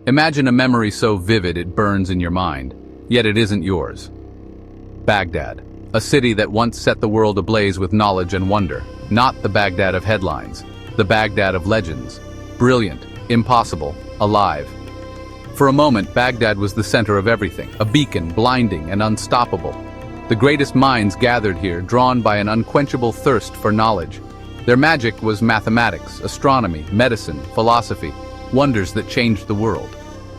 Imagine a memory so vivid it burns in your mind, yet it isn't yours. Baghdad, a city that once set the world ablaze with knowledge and wonder, not the Baghdad of headlines, the Baghdad of legends. Brilliant, impossible, alive. For a moment, Baghdad was the center of everything, a beacon, blinding and unstoppable. The greatest minds gathered here, drawn by an unquenchable thirst for knowledge. Their magic was mathematics, astronomy, medicine, philosophy, wonders that changed the world.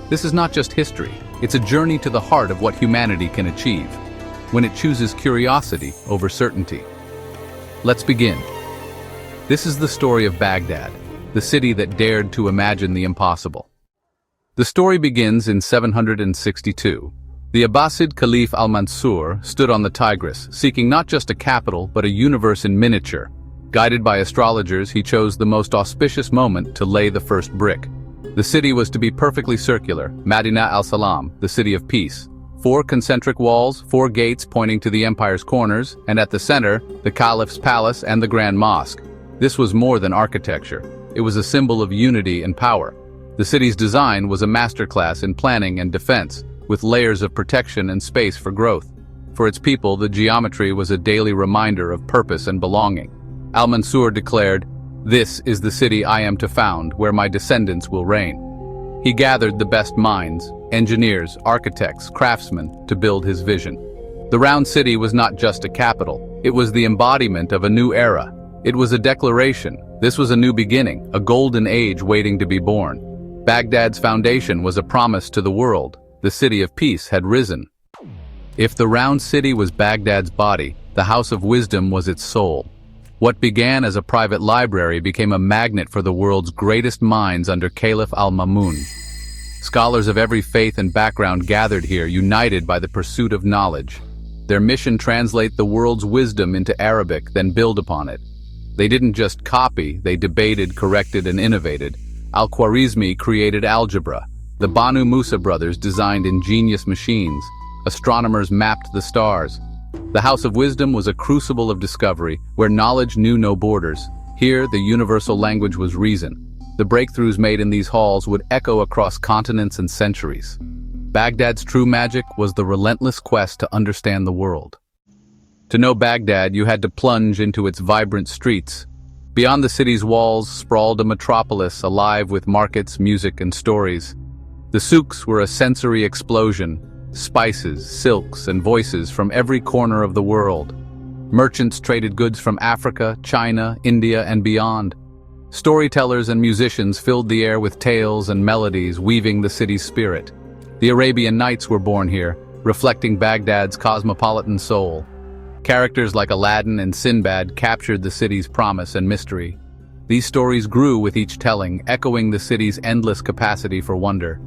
This is not just history, it's a journey to the heart of what humanity can achieve, when it chooses curiosity over certainty. Let's begin. This is the story of Baghdad, the city that dared to imagine the impossible. The story begins in 762. The Abbasid Caliph al-Mansur stood on the Tigris, seeking not just a capital but a universe in miniature. Guided by astrologers, he chose the most auspicious moment to lay the first brick. The city was to be perfectly circular, Madinah al-Salam, the city of peace. 4 concentric walls, 4 gates pointing to the empire's corners, and at the center, the Caliph's palace and the Grand Mosque. This was more than architecture. It was a symbol of unity and power. The city's design was a masterclass in planning and defense, with layers of protection and space for growth. For its people, the geometry was a daily reminder of purpose and belonging. Al-Mansur declared, "This is the city I am to found, where my descendants will reign." He gathered the best minds, engineers, architects, craftsmen, to build his vision. The round city was not just a capital, it was the embodiment of a new era. It was a declaration. This was a new beginning, a golden age waiting to be born. Baghdad's foundation was a promise to the world. The city of peace had risen. If the round city was Baghdad's body, the house of wisdom was its soul. What began as a private library became a magnet for the world's greatest minds under Caliph al-Ma'mun. Scholars of every faith and background gathered here, united by the pursuit of knowledge. Their mission: translate the world's wisdom into Arabic, then build upon it. They didn't just copy, they debated, corrected, and innovated. Al-Khwarizmi created algebra. The Banu Musa brothers designed ingenious machines. Astronomers mapped the stars. The House of Wisdom was a crucible of discovery, where knowledge knew no borders. Here, the universal language was reason. The breakthroughs made in these halls would echo across continents and centuries. Baghdad's true magic was the relentless quest to understand the world. To know Baghdad, you had to plunge into its vibrant streets. Beyond the city's walls sprawled a metropolis alive with markets, music, and stories. The souks were a sensory explosion. Spices, silks, and voices from every corner of the world. Merchants traded goods from Africa, China, India, and beyond. Storytellers and musicians filled the air with tales and melodies, weaving the city's spirit. The Arabian Nights were born here, reflecting Baghdad's cosmopolitan soul. Characters like Aladdin and Sinbad captured the city's promise and mystery. These stories grew with each telling, echoing the city's endless capacity for wonder.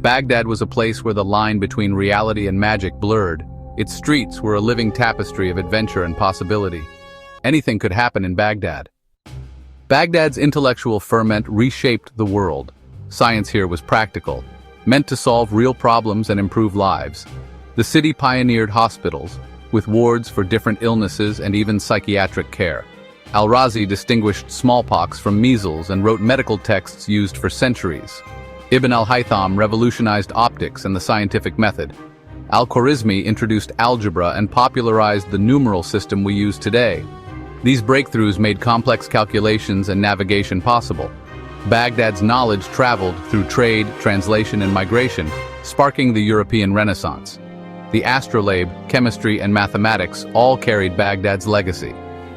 Baghdad was a place where the line between reality and magic blurred. Its streets were a living tapestry of adventure and possibility. Anything could happen in Baghdad. Baghdad's intellectual ferment reshaped the world. Science here was practical, meant to solve real problems and improve lives. The city pioneered hospitals, with wards for different illnesses and even psychiatric care. Al-Razi distinguished smallpox from measles and wrote medical texts used for centuries. Ibn al-Haytham revolutionized optics and the scientific method. Al-Khwarizmi introduced algebra and popularized the numeral system we use today. These breakthroughs made complex calculations and navigation possible. Baghdad's knowledge traveled through trade, translation, and migration, sparking the European Renaissance. The astrolabe, chemistry, and mathematics all carried Baghdad's legacy.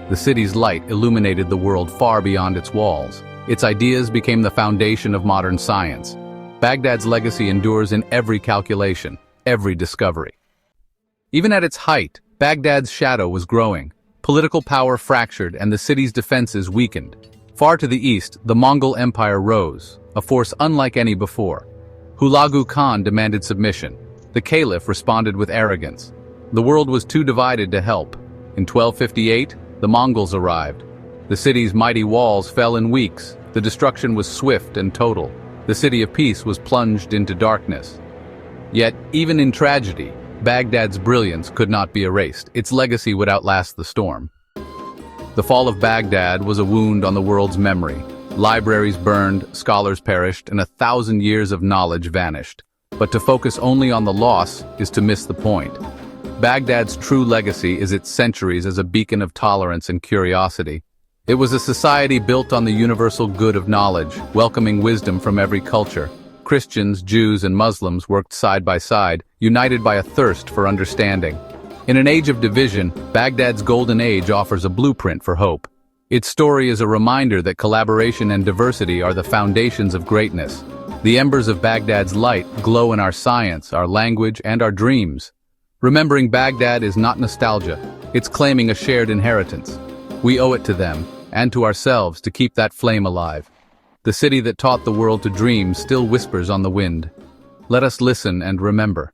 The city's light illuminated the world far beyond its walls. Its ideas became the foundation of modern science. Baghdad's legacy endures in every calculation, every discovery. Even at its height, Baghdad's shadow was growing. Political power fractured and the city's defenses weakened. Far to the east, the Mongol Empire rose, a force unlike any before. Hulagu Khan demanded submission. The Caliph responded with arrogance. The world was too divided to help. In 1258, the Mongols arrived. The city's mighty walls fell in weeks. The destruction was swift and total. The city of peace was plunged into darkness. Yet, even in tragedy, Baghdad's brilliance could not be erased. Its legacy would outlast the storm. The fall of Baghdad was a wound on the world's memory. Libraries burned, scholars perished, and 1,000 years of knowledge vanished. But to focus only on the loss is to miss the point. Baghdad's true legacy is its centuries as a beacon of tolerance and curiosity. It was a society built on the universal good of knowledge, welcoming wisdom from every culture. Christians, Jews, and Muslims worked side by side, united by a thirst for understanding. In an age of division, Baghdad's golden age offers a blueprint for hope. Its story is a reminder that collaboration and diversity are the foundations of greatness. The embers of Baghdad's light glow in our science, our language, and our dreams. Remembering Baghdad is not nostalgia, it's claiming a shared inheritance. We owe it to them, and to ourselves, to keep that flame alive. The city that taught the world to dream still whispers on the wind. Let us listen and remember.